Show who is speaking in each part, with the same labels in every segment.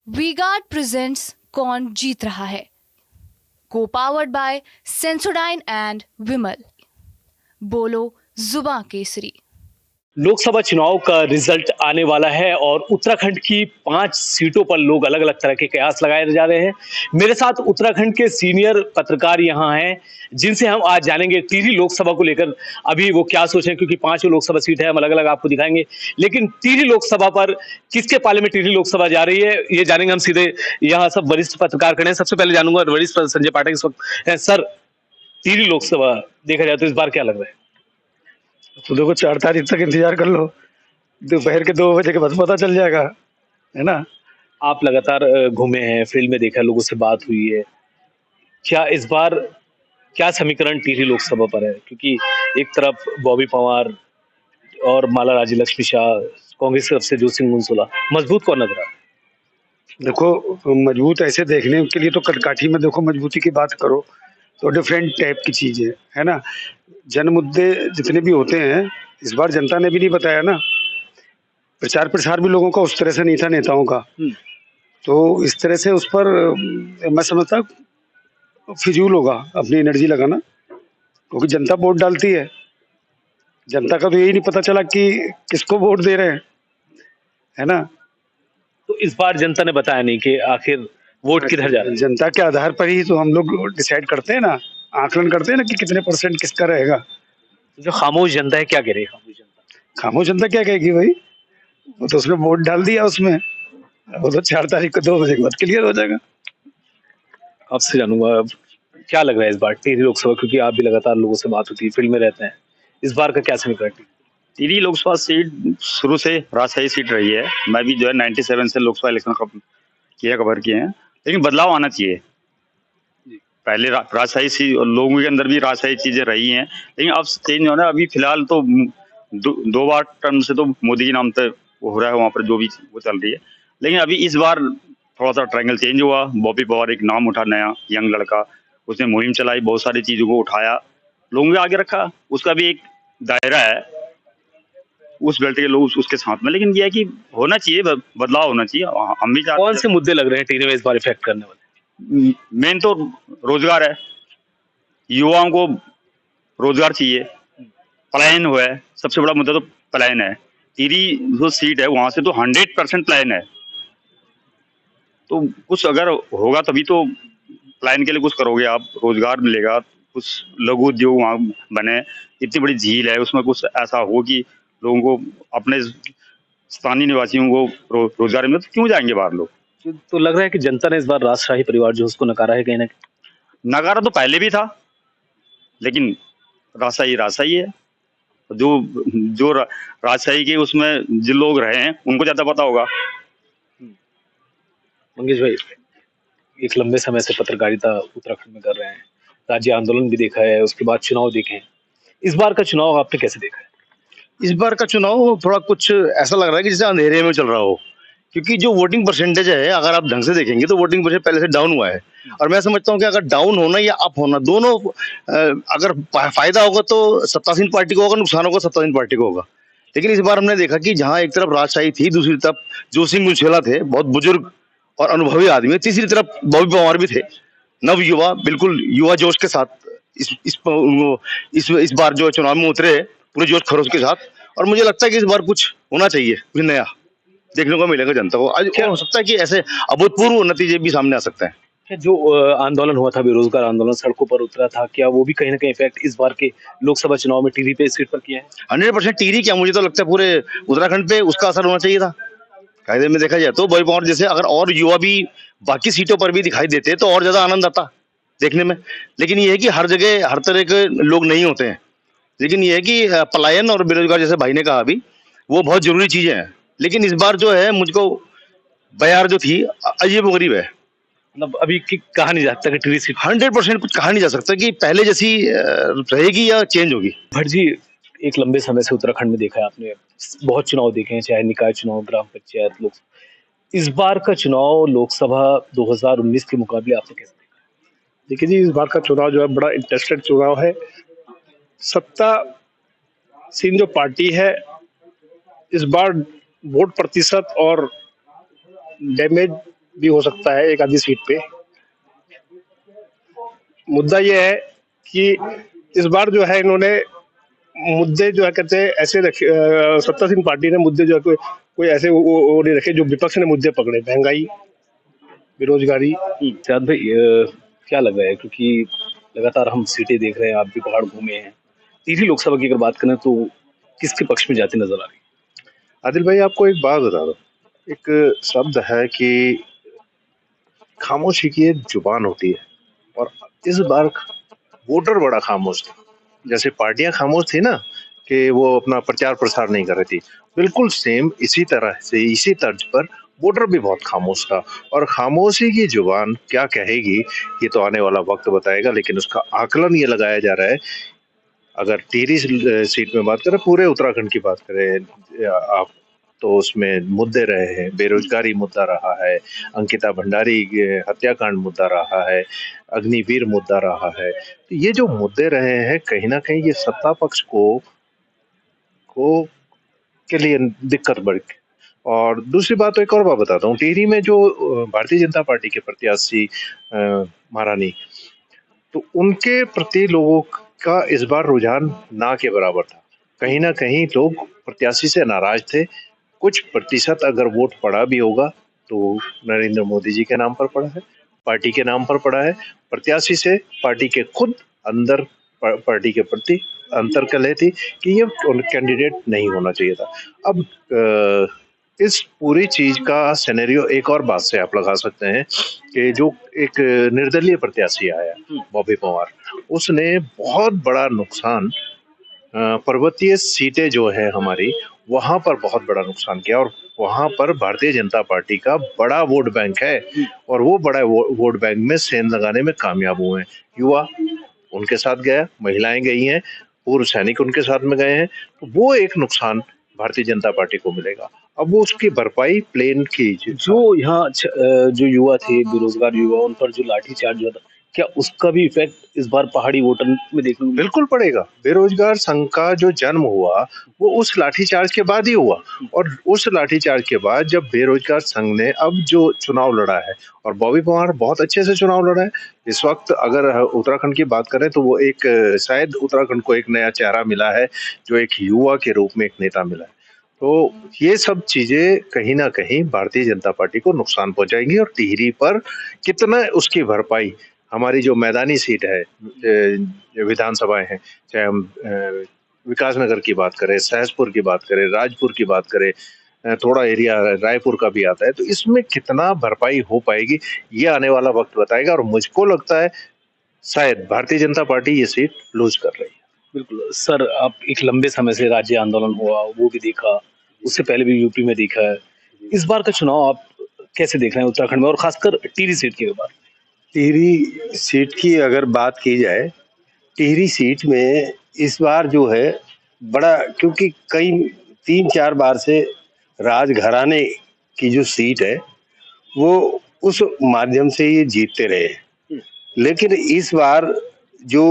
Speaker 1: V-Guard presents कौन जीत रहा है, को पावर्ड बाय सेंसोडाइन एंड विमल। बोलो जुबां केसरी।
Speaker 2: लोकसभा चुनाव का रिजल्ट आने वाला है और उत्तराखंड की 5 सीटों पर लोग अलग अलग तरह के कयास लगाए जा रहे हैं। मेरे साथ उत्तराखंड के सीनियर पत्रकार यहाँ हैं, जिनसे हम आज जानेंगे टिहरी लोकसभा को लेकर अभी वो क्या सोचें, क्योंकि 5 लोकसभा सीट है, हम अलग अलग आपको दिखाएंगे। लेकिन टिहरी लोकसभा पर किसके पाले में टिहरी लोकसभा जा रही है, ये जानेंगे हम सीधे। यहाँ सब वरिष्ठ पत्रकार खड़े हैं। सबसे पहले जानूंगा वरिष्ठ संजय पाठक इस वक्त है। सर, टिहरी लोकसभा देखा जाए तो इस बार क्या लग रहा है?
Speaker 3: तो देखो 4 तारीख तक इंतजार कर लो, दोपहर के 2 बजे के बाद पता चल जाएगा, है ना।
Speaker 2: आप लगातार घूमे हैं, फील्ड में देखा, लोगों से बात हुई है, क्या इस बार क्या समीकरण टिहरी लोकसभा पर है? क्योंकि एक तरफ बॉबी पंवार और माला राज्य लक्ष्मी शाह, कांग्रेस की तरफ से जोत सिंह मुंसोला, मजबूत कौन नजर आ रहा है?
Speaker 3: देखो मजबूत ऐसे देखने के लिए तो कटकाठी में देखो, मजबूती की बात करो तो डिफरेंट टाइप की चीज है ना। जन मुद्दे जितने भी होते हैं, इस बार जनता ने भी नहीं बताया ना। प्रचार प्रसार भी लोगों का उस तरह से नहीं था, नेताओं का। तो इस तरह से उस पर मैं समझता फिजूल होगा अपनी एनर्जी लगाना, क्योंकि जनता वोट डालती है। जनता का तो यही नहीं पता चला कि किसको वोट दे रहे हैं, है ना।
Speaker 2: तो इस बार जनता ने बताया नहीं कि आखिर वोट किधर जा रहा है।
Speaker 3: जनता के आधार पर ही तो हम लोग डिसाइड करते हैं ना, आकलन करते हैं ना कि कितने % किसका रहेगा।
Speaker 2: जो खामोश जनता है, क्या कह रही है खामोश जनता?
Speaker 3: खामोश जनता क्या कहेगी भाई, वो तो उसने वोट डाल दिया उसमें, वो तो 4 तारीख को 2 बजे के बाद क्लियर हो जाएगा।
Speaker 2: आपसे जानूंगा क्या लग रहा है इस बार टिहरी लोकसभा, क्योंकि आप भी लगातार लोगों से बात होती है, फील्ड में रहते हैं, इस बार का क्या समीकरण?
Speaker 4: टिहरी लोकसभा सीट शुरू से राजशाही सीट रही है। मैं भी जो है 97 से लोकसभा इलेक्शन कवर किए हैं, लेकिन बदलाव आना चाहिए। पहले राजशाही सी लोगों के अंदर भी राजशाही चीजें रही हैं, लेकिन अब चेंज होना। अभी फिलहाल तो 2 बार टर्म से तो मोदी के नाम पे वो हो रहा है, वहाँ पर जो भी वो चल रही है। लेकिन अभी इस बार थोड़ा सा ट्रायंगल चेंज हुआ। बॉबी पवार एक नाम उठा, नया यंग लड़का, उसने मुहिम चलाई, बहुत सारी चीजों को उठाया, लोगों के आगे रखा। उसका भी एक दायरा है, उस बेल्ट के लोग उसके साथ में। लेकिन ये है कि होना चाहिए, बदलाव होना चाहिए। हम भी चाहते
Speaker 2: कौन से मुद्दे लग रहे हैं टिहरी में इस बार इफेक्ट करने वाले?
Speaker 4: मेन तो रोजगार है, युवाओं को रोजगार चाहिए। पलायन हुआ है, सबसे बड़ा मुद्दा तो पलायन है। टिहरी जो सीट है वहां से तो 100% पलायन है। तो कुछ अगर होगा तभी तो पलायन के लिए कुछ करोगे आप, रोजगार मिलेगा, कुछ लघु उद्योग वहाँ बने। इतनी बड़ी झील है, उसमें कुछ ऐसा हो कि लोगों को, अपने स्थानीय निवासियों को रोजगार मिले, तो क्यों जाएंगे बाहर लोग।
Speaker 2: तो लग रहा है कि जनता ने इस बार राजशाही परिवार जो उसको नकारा है कहीं ना कहीं।
Speaker 4: नकारा तो पहले भी था, लेकिन राजशाही राजशाही है। जो जो राजशाही के उसमें जिन लोग रहे हैं उनको ज्यादा पता होगा।
Speaker 2: मंगेश भाई, एक लंबे समय से पत्रकारिता उत्तराखंड में कर रहे हैं, राज्य आंदोलन भी देखा है, उसके बाद चुनाव देखे हैं, इस बार का चुनाव आपने कैसे देखा है?
Speaker 5: इस बार का चुनाव थोड़ा कुछ ऐसा लग रहा है कि जैसे अंधेरे में चल रहा हो, क्योंकि जो वोटिंग परसेंटेज है, अगर आप ढंग से देखेंगे तो वोटिंग परसेंटेज पहले से डाउन हुआ है। और मैं समझता हूँ कि अगर डाउन होना या अप होना दोनों, अगर फायदा होगा तो सत्तासीन पार्टी को होगा, नुकसान होगा सत्तासीन पार्टी को होगा। लेकिन इस बार हमने देखा कि जहां एक तरफ राजशाही थी, दूसरी तरफ जोत सिंह मुंशेला थे, बहुत बुजुर्ग और अनुभवी आदमी, तीसरी तरफ बॉबी पवार भी थे, नव युवा, बिल्कुल युवा जोश के साथ इस बार जो चुनाव में उतरे पूरे जोश खरोश के साथ। और मुझे लगता है कि इस बार कुछ होना चाहिए, कुछ नया देखने को मिलेगा जनता को। आज क्या हो सकता है कि ऐसे अभूतपूर्व नतीजे भी सामने आ सकते हैं।
Speaker 2: जो आंदोलन हुआ था, बेरोजगार आंदोलन, सड़कों पर उतरा था, क्या वो भी कहीं ना कहीं इफेक्ट इस बार के लोकसभा चुनाव में टिहरी पे, इस सीट पर किया है?
Speaker 5: 100% टिहरी क्या, मुझे तो लगता है पूरे उत्तराखंड पे उसका असर होना चाहिए था। कायदे में देखा जाए तो बॉबी पवार जैसे अगर और युवा भी बाकी सीटों पर भी दिखाई देते तो और ज्यादा आनंद आता देखने में। लेकिन ये है कि हर जगह हर तरह के लोग नहीं होते हैं। लेकिन ये है कि पलायन और बेरोजगार, जैसे भाई ने कहा अभी, वो बहुत जरूरी चीजें हैं। लेकिन इस बार जो है मुझको बयार जो थी अजीब गरीब है।
Speaker 2: मतलब अभी कहा नहीं जा सकता कि टिहरी सीट
Speaker 5: 100% कुछ कहा नहीं जा सकता कि पहले जैसी रहेगी या चेंज होगी।
Speaker 2: भट्ट जी, एक लंबे समय से उत्तराखंड में देखा है आपने, बहुत चुनाव देखे हैं, चाहे निकाय चुनाव, ग्राम पंचायत, लोक। इस बार का चुनाव लोकसभा 2019 के मुकाबले आपने कैसे देखा?
Speaker 6: देखिए जी, इस बार का चुनाव जो है बड़ा इंटरेस्टेड चुनाव है। सत्ता सीन जो पार्टी है, इस बार वोट प्रतिशत और डैमेज भी हो सकता है एक आधी सीट पे। मुद्दा ये है कि इस बार जो है इन्होंने मुद्दे जो है कहते हैं ऐसे रखे, सत्तासीन पार्टी ने मुद्दे जो है कोई ऐसे वो नहीं रखे जो विपक्ष ने मुद्दे पकड़े, महंगाई, बेरोजगारी।
Speaker 2: सिद्धार्थ भाई, क्या लग रहा है, क्योंकि लगातार हम सीटें देख रहे हैं, आप भी पहाड़ घूमे हैं, टिहरी लोकसभा की अगर बात करें तो किसके पक्ष में जाती नजर आ रही
Speaker 5: आदिल भाई, आपको एक बात बता दो, एक शब्द है कि खामोशी की एक जुबान होती है, और इस बार वोटर बड़ा खामोश था। जैसे पार्टियां खामोश थी ना कि वो अपना प्रचार प्रसार नहीं कर रही थी, बिल्कुल सेम इसी तरह से इसी तर्ज पर वोटर भी बहुत खामोश था। और खामोशी की जुबान क्या कहेगी ये तो आने वाला वक्त बताएगा, लेकिन उसका आकलन ये लगाया जा रहा है। अगर टिहरी सीट में बात करें, पूरे उत्तराखंड की बात करें आप, तो उसमें मुद्दे रहे हैं, बेरोजगारी मुद्दा रहा है, अंकिता भंडारी के हत्याकांड मुद्दा रहा है, अग्निवीर मुद्दा रहा है। तो ये जो मुद्दे रहे हैं कहीं ना कहीं ये सत्ता पक्ष को के लिए दिक्कत बढ़ गई। और दूसरी बात, तो एक और बात बताता हूँ, टिहरी में जो भारतीय जनता पार्टी के प्रत्याशी महारानी, तो उनके प्रति लोगों का इस बार रुझान ना के बराबर था। कहीं ना कहीं लोग प्रत्याशी से नाराज थे। कुछ प्रतिशत अगर वोट पड़ा भी होगा तो नरेंद्र मोदी जी के नाम पर पड़ा है, पार्टी के नाम पर पड़ा है। प्रत्याशी से पार्टी के खुद अंदर पार्टी के प्रति अंतर्कलह थी कि ये कैंडिडेट नहीं होना चाहिए था। अब इस पूरी चीज का सिनेरियो एक और बात से आप लगा सकते हैं कि जो एक निर्दलीय प्रत्याशी आया बॉबी पवार, उसने बहुत बड़ा नुकसान, पर्वतीय सीटें जो है हमारी, वहां पर बहुत बड़ा नुकसान किया। और वहां पर भारतीय जनता पार्टी का बड़ा वोट बैंक है, और वो बड़ा वोट बैंक में सेंध लगाने में कामयाब हुए हैं। युवा उनके साथ गया, महिलाएं गई हैं, पूर्व सैनिक उनके साथ में गए हैं। तो वो एक नुकसान भारतीय जनता पार्टी को मिलेगा। अब वो उसकी भरपाई प्लेन की
Speaker 2: जो यहाँ जो युवा थे, बेरोजगार युवा, उन पर जो लाठीचार्ज हुआ था, क्या उसका भी इफेक्ट इस बार पहाड़ी वोटर में देखने को मिला?
Speaker 5: बिल्कुल पड़ेगा। बेरोजगार संघ का जो जन्म हुआ वो उस लाठीचार्ज के बाद ही हुआ, और उस लाठीचार्ज के बाद जब बेरोजगार संघ ने अब जो चुनाव लड़ा है, और बॉबी पवार बहुत अच्छे से चुनाव लड़ा है। इस वक्त अगर उत्तराखंड की बात करें तो वो एक शायद उत्तराखंड को एक नया चेहरा मिला है, जो एक युवा के रूप में एक नेता मिला है। तो ये सब चीजें कहीं ना कहीं भारतीय जनता पार्टी को नुकसान पहुंचाएंगी। और टिहरी पर कितना उसकी भरपाई, हमारी जो मैदानी सीट है, विधानसभाएं हैं, चाहे हम विकासनगर की बात करें, सहसपुर की बात करें, राजपुर की बात करें, थोड़ा एरिया रायपुर का भी आता है, तो इसमें कितना भरपाई हो पाएगी ये आने वाला वक्त बताएगा। और मुझको लगता है शायद भारतीय जनता पार्टी ये सीट लूज कर रही है।
Speaker 2: बिल्कुल सर, आप एक लंबे समय से राज्य आंदोलन हुआ वो भी देखा, उससे पहले भी यूपी में देखा है। इस बार का चुनाव आप कैसे देख रहे हैं उत्तराखंड में, और खासकर टिहरी सीट के बाद?
Speaker 7: टिहरी सीट की अगर बात की जाए, टिहरी सीट में इस बार जो है बड़ा, क्योंकि कई 3-4 बार से राजघराने की जो सीट है वो उस माध्यम से ये जीतते रहे हैं। लेकिन इस बार जो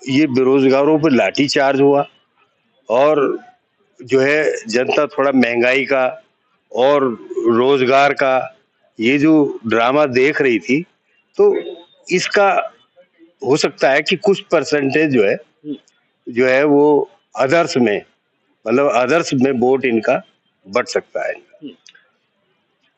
Speaker 7: ये बेरोजगारों पर लाठीचार्ज हुआ, और जो है जनता थोड़ा महंगाई का और रोजगार का ये जो ड्रामा देख रही थी, तो इसका हो सकता है कि कुछ परसेंटेज जो है वो अदर्स में, मतलब अदर्स में वोट इनका बढ़ सकता है।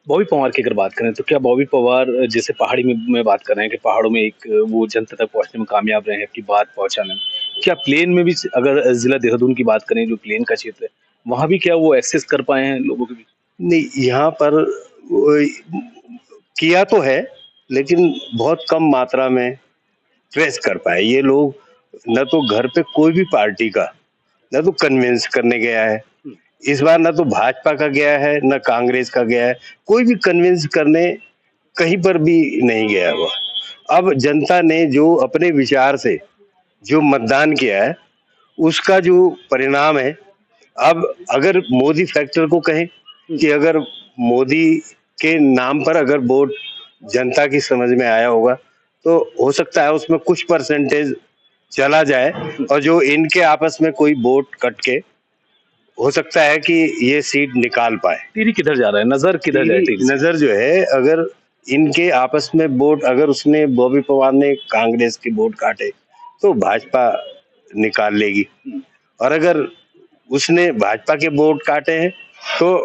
Speaker 2: बॉबी पवार की अगर बात करें तो क्या बॉबी पवार, जैसे पहाड़ी में बात कर रहे हैं कि पहाड़ों में एक वो जनता तक पहुंचने में कामयाब रहे हैं अपनी बात पहुंचाने में, क्या प्लेन में भी, अगर जिला देहरादून की बात करें जो प्लेन का क्षेत्र है, वहां भी क्या वो एक्सेस कर पाए हैं लोगों के बीच?
Speaker 7: नहीं, यहाँ पर किया तो है, लेकिन बहुत कम मात्रा में ट्रेस कर पाए ये लोग। न तो घर पे कोई भी पार्टी का न तो कन्विंस करने गया है इस बार, न तो भाजपा का गया है न कांग्रेस का गया है, कोई भी कन्विंस करने कहीं पर भी नहीं गया हुआ। अब जनता ने जो अपने विचार से जो मतदान किया है उसका जो परिणाम है, अब अगर मोदी फैक्टर को कहें कि अगर मोदी के नाम पर अगर वोट जनता की समझ में आया होगा तो हो सकता है उसमें कुछ परसेंटेज चला जाए, और जो इनके आपस में कोई वोट कट के हो सकता है कि ये सीट निकाल पाए।
Speaker 2: टिहरी किधर जा रहा है, नजर किधर जाए टिहरी?
Speaker 7: नजर जो है, अगर इनके आपस में वोट, अगर उसने बॉबी पवार ने कांग्रेस के वोट काटे तो भाजपा निकाल लेगी, और अगर उसने भाजपा के वोट काटे हैं तो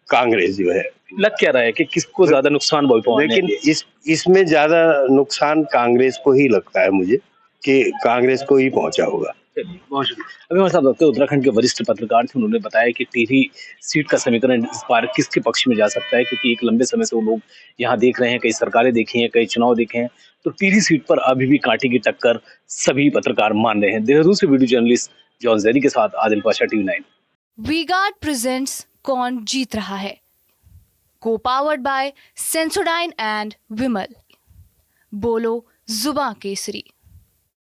Speaker 7: कांग्रेस जो है।
Speaker 2: लग क्या रहा है कि किसको ज्यादा नुकसान बॉबी पवार ने
Speaker 7: लेकिन इसमें ज्यादा नुकसान कांग्रेस को ही लगता है मुझे, कि कांग्रेस को ही पहुंचा होगा।
Speaker 2: बहुत शुक्रिया। अभी हमारे साथ वक्त उत्तराखंड के वरिष्ठ पत्रकार थे, उन्होंने बताया कि टिहरी सीट का समीकरण इस बार किसके पक्ष में जा सकता है, क्योंकि एक लंबे समय से वो लोग यहाँ देख रहे हैं, कई सरकारें देखी हैं, कई चुनाव देखे हैं, तो टिहरी सीट पर अभी भी कांटे की टक्कर सभी पत्रकार मान रहे हैं। देहरादून से वीडियो जर्नलिस्ट जॉन जैदी के साथ आदिल पाशा, TV9।
Speaker 1: वी-गार्ड प्रेजेंट्स कौन जीत रहा है, को पावर्ड बाय सेंसोडाइन एंड विमल। बोलो जुबां केसरी।